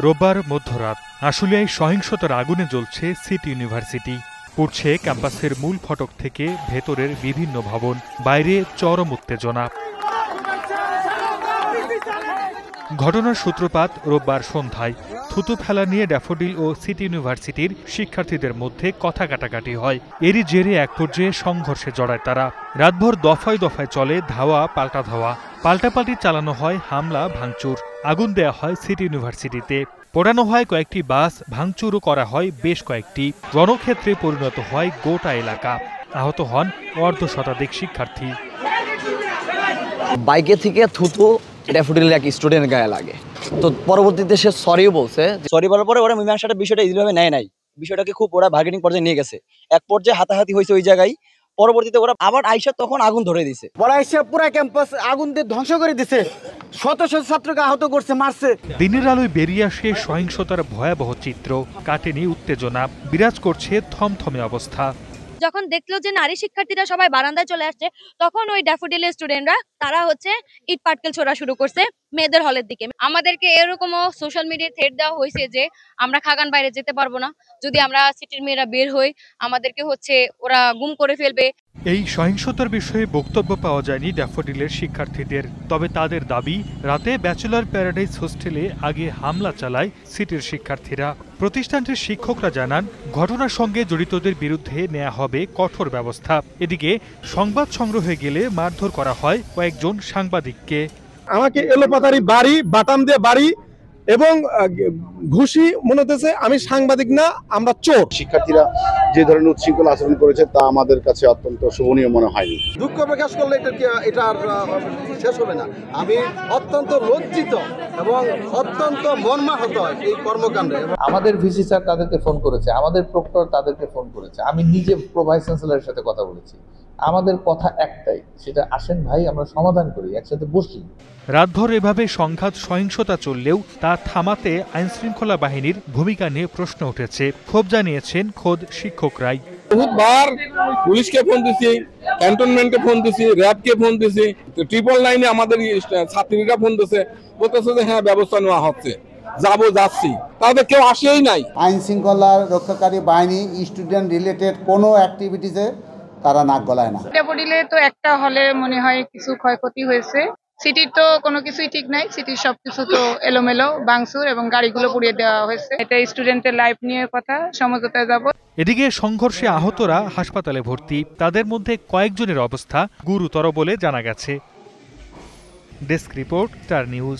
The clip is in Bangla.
রোববার মধ্যরাত আশুলিয়ায় সহিংসতার আগুনে জ্বলছে সিটি ইউনিভার্সিটি। পুড়ছে ক্যাম্পাসের মূল ফটক থেকে ভেতরের বিভিন্ন ভবন, বাইরে চরম উত্তেজনা। ঘটনার সূত্রপাত রোববার সন্ধ্যায়। থুতু ফেলা নিয়ে ড্যাফোডিল ও সিটি ইউনিভার্সিটির শিক্ষার্থীদের মধ্যে কথা কাটাকাটি হয়। এরই জেরে এক পর্যায়ে সংঘর্ষে জড়ায় তারা। রাতভর দফায় দফায় চলে ধাওয়া পাল্টা ধাওয়া, পাল্টাপাল্টি চালানো হয় হামলা ভাঙচুর। আগুন দেয়া হয় সিটি ইউনিভার্সিটিতে, পোড়ানো হয় কয়েকটি বাস, ভাঙচুরও করা হয় বেশ কয়েকটি। রণক্ষেত্রে পরিণত হয় গোটা এলাকা। আহত হন অর্ধশতাধিক শিক্ষার্থী। বাইকে থেকে থুতু ড্যাফোডিলের এক স্টুডেন্ট গায়ে লাগে, তো পরবর্তীতে সে সরিও বলছে। সরি বলার পরে ওরা মীমাংসাটা বিষয়টা ইজিভাবে নেয় নাই, বিষয়টাকে খুব ওরা বার্গেনিং পর্যায়ে নিয়ে গেছে। এক পর্যায়ে হাতাহাতি হয়েছে ওই জায়গায়। পরবর্তীতে ওরা আবার আইসা তখন আগুন ধরে দিছে। ওরা এসে পুরো ক্যাম্পাস আগুন দিয়ে ধ্বংস করে দিছে, শত শত ছাত্রকে আহত করছে, মারছে। দিনের আলোয় বেরিয়ে আসে সহিংসতার ভয়াবহ চিত্র। কাটেনি উত্তেজনা, বিরাজ করছে থমথমে অবস্থা। যখন দেখলো যে নারী শিক্ষার্থীরা সবাই বারান্দায় চলে আসছে, তখন ওই ড্যাফোডিলের স্টুডেন্টরা তারা ইট পাটকেল ছোড়া শুরু করছে মেয়েদের হলের দিকে। আমাদেরকে এরকমও সোশ্যাল মিডিয়ায় থ্রেট দেওয়া হয়েছে যে আমরা খাগান বাইরে যেতে পারবো না, যদি আমরা সিটির মেয়েরা বের হই আমাদেরকে ওরা গুম করে ফেলবে। এই সহিংসতার বিষয়ে বক্তব্য পাওয়া যায়নি ড্যাফোডিলের শিক্ষার্থীদের। তবে তাদের দাবি, রাতে ব্যাচেলর প্যারাডাইস হোস্টেলে আগে হামলা চালায় সিটির শিক্ষার্থীরা। প্রতিষ্ঠানটির শিক্ষকরা জানান, ঘটনার সঙ্গে জড়িতদের বিরুদ্ধে নেওয়া হবে কঠোর ব্যবস্থা। এদিকে সংবাদ সংগ্রহে গেলে মারধর করা হয় কয়েকজন সাংবাদিককে। আমাকে এলোপাতারি বাড়ি, বাটাম দিয়ে বাড়ি এবং ঘুষি মনে হতেছে আমি সাংবাদিক না, আমরা চোর। শিক্ষার্থীরা যে ধরনের উচ্ছৃঙ্খল আচরণ করেছে তা আমাদের কাছে অত্যন্ত শোভনীয় মনে হয়নি। দুঃখ প্রকাশ করলে এটা শেষ হবে না। আমি অত্যন্ত লজ্জিত এবং অত্যন্ত মর্মাহত এই কর্মকাণ্ডে। আমাদের ভিসি স্যার তাদেরকে ফোন করেছে, আমাদের প্রক্টর তাদেরকে ফোন করেছে, আমি নিজে ভাইস চ্যান্সেলরের সাথে কথা বলেছি। আমাদের কথা একটাই, সেটা আসেন ভাই আমরা সমাধান করি, একসাথে বসি। রাতভর এভাবে সংঘাত সহিংসতা চললেও তা থামাতে আইনশৃঙ্খলা বাহিনীর ভূমিকা নিয়ে প্রশ্ন উঠেছে। ক্ষোভ জানিয়েছেন খোদ শিক্ষকরাই। বহুতবার পুলিশকে ফোন দিছি, ক্যান্টনমেন্টে ফোন দিছি, র্যাবকে ফোন দিছি, 999-এ আমাদের ছাত্রীরা ফোন দিছে, বলতেছে যে হ্যাঁ ব্যবস্থা নেওয়া হচ্ছে, যাচ্ছি, তাদের কেউ আসেই নাই। আইন শৃঙ্খলা রক্ষাকারী বাহিনী স্টুডেন্ট রিলেটেড কোনো অ্যাক্টিভিটিসে তারা নাক গলায় না। ড্যাফোডিলে তো একটা হলে মনে হয় কিছু ক্ষয়ক্ষতি হয়েছে। সিটির তো কোনো কিছুই ঠিক নাই, সিটির সবকিছু তো এলোমেলো, ভাঙচুর এবং গাড়িগুলো পুড়িয়ে দেওয়া হয়েছে। এটা স্টুডেন্টের লাইফ নিয়ে কথা, সমঝোতায় যাব। এদিকে সংঘর্ষে আহতরা হাসপাতালে ভর্তি। তাদের মধ্যে কয়েকজনের অবস্থা গুরুতর বলে জানা গেছে। Desk report, star news.